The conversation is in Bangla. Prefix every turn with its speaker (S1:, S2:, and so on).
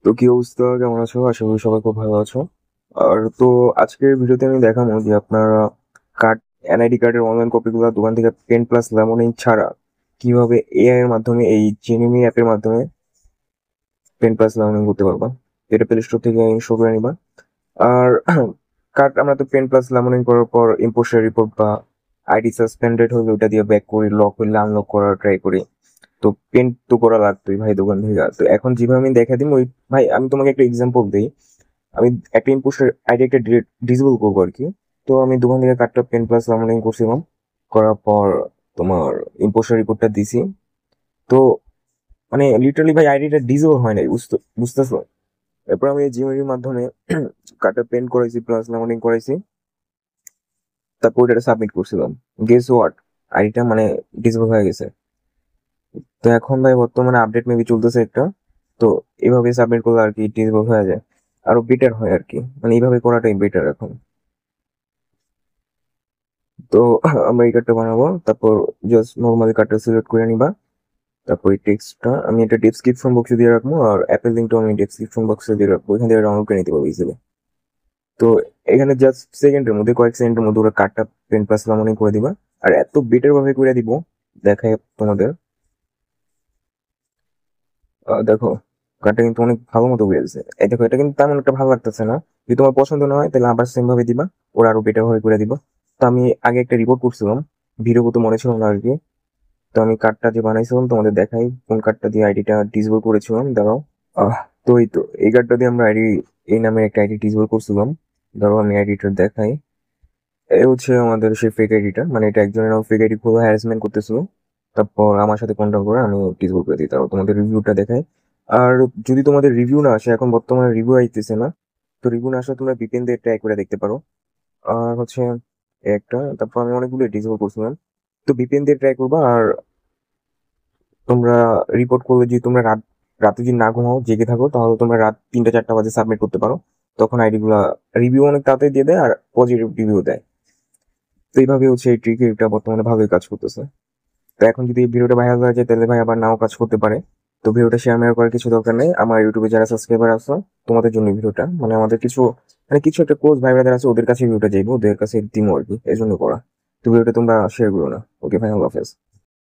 S1: তো কি অবস্থা, কেমন আছো? আশা করি সবাই খুব ভালো আছো। আর তো আজকের ভিডিওতে আমি দেখাবো যে আপনারা কার্ড এনআইডি কার্ডের অনলাইন কপিগুলো দোকান থেকে পেন প্লাস লেমনিং ছাড়া কিভাবে এআই এর মাধ্যমে এই জেনিমি অ্যাপের মাধ্যমে পেন প্লাস লেমনিং করতে পারবা। এটা প্লে স্টোর থেকে ইনস্টল করে নিবা। আর কার্ড আমরা তো পেন প্লাস লেমনিং করার পর ইম্পোস্টার রিপোর্ট বা আইডি সাসপেন্ডেড হলে ওটা দিয়ে ব্যাক করি, লক হইলে আনলক করার ট্রাই করি। তো পেন্ট তো করা লাগতোই ভাই দোকান থেকে। তো এখন যেভাবে আমি দেখা দিই ওই, ভাই আমি তোমাকে একটা এক্সাম্পল দিই। আমি একটা ইম্পোস্টার আইডি একটা ডিসেবল করবো আর কি। তো আমি দোকান থেকে কার্ডটা পেন প্লাস লার্নিং করছিলাম, করার পর তোমার ইম্পোস্টার রিপোর্টটা দিছি। তো মানে লিটারালি ভাই আইডিটা ডিসেবল হয় নাই, বুঝতেছো? এরপর আমি জিমেরির মাধ্যমে কার্ডটা পেন করাইছি প্লাস লার্নিং করাইছি, তারপর ওটা সাবমিট করছিলাম। গেস হোয়াট, আইডিটা মানে ডিসেবল হয়ে গেছে। তো এখন ভাই বর্তমানে আপডেট মেবি চলতেছে একটা। তো এভাবে সাবমিট করলে আর কি ডিসেবল হয়ে যায়, আরো বেটার হয় আর কি। মানে এইভাবে করাটাই বেটার এখন। তো আমরা এই কার্ডটা বানাবো, তারপর জাস্ট নর্মালি কার্ডটা সিলেক্ট করে নিবা। তারপর এই টেক্সটটা আমি এটা ডেসক্রিপশন বক্সে দিয়ে রাখবো, আর অ্যাপের লিঙ্কটাও আমি ডেসক্রিপশন বক্সে দিয়ে রাখবো, এখান থেকে ডাউনলোড করে নিতে পারবো ইজিলি। তো এখানে জাস্ট সেকেন্ডের মধ্যে, কয়েক সেকেন্ডের মধ্যে ওরা কার্ডটা পেন প্লাস লার্নিং করে দিবা। আর এত বেটার ভাবে করে দিব, দেখায় তোমাদের। দেখো, কার্ডটা কিন্তু অনেক ভালো মতো হয়েছে। এই দেখো, এটা কিন্তু তেমন একটা ভালো লাগতেছে না। যদি তোমার পছন্দ না হয় তাহলে আবার সেম ভাবে দিবা, ওরা আরো বেটার ভাবে করে দিব। তো আমি আগে একটা রিপোর্ট করছিলাম, ভিডিও তো মনে ছিল না আর কি। তো আমি কার্ডটা যে বানাইছিলাম তোমাদের দেখাই, কোন কার্ডটা দিয়ে আইডিটা ডিসেবল করেছিলাম, দাঁড়াও। তো এই তো এই কার্ডটা দিয়ে আমরা আইডি, এই নামের একটা আইডি ডিসেবল করছিলাম। ধরো আমি আইডিটা দেখাই। এই হচ্ছে আমাদের সেই ফেক আইডিটা, মানে এটা একজনের নাম ফেক আইডি খুলে হ্যারাসমেন্ট করতেছিল। তারপর আমার সাথে কন্ট্যাক্ট করে আমি ডিসেবল করে দিই। তারপর তোমাদের রিভিউটা দেখাই। আর যদি তোমাদের রিভিউ না আসে, এখন বর্তমানে রিভিউ আইতেছে না, তো রিভিউ না আসলে তোমরা ভিপিএন দিয়ে ট্রাই করে দেখতে পারো। আর হচ্ছে একটা, তারপর আমি অনেকগুলো ডিসেবল করছিলাম। তো ভিপিএন দিয়ে ট্রাই করবা। আর তোমরা রিপোর্ট করলে, যদি তোমরা রাতে যদি না ঘুমাও, জেগে থাকো, তাহলে তোমরা রাত 3টা 4টা বাজে সাবমিট করতে পারো। তখন আইডি গুলা রিভিউ অনেক তাড়াতাড়ি দিয়ে দেয় আর পজিটিভ রিভিউ দেয়। তো এইভাবে হচ্ছে এই ট্রিক, এটা বর্তমানে ভালোই কাজ করতেছে। তো এখন যদি এই ভিডিওটা ভাইরাল হয়ে যায় তাহলে ভাই আবার নাও কাজ করতে পারে। তো ভিডিওটা শেয়ার মেয়ার করার কিছু দরকার নেই। আমার ইউটিউবে যারা সাবস্ক্রাইবার আছে তোমাদের জন্য ভিডিওটা, মানে আমাদের কিছু, মানে কিছু একটা ক্লোজ ভাই ব্রাদার আছে, ওদের কাছে ভিডিওটা যাইবো, ওদের কাছে দিমো আর কি, এই জন্য করা। তো ভিডিওটা তোমরা শেয়ার করো না। ওকে ভাই, আল্লাহ হাফেজ।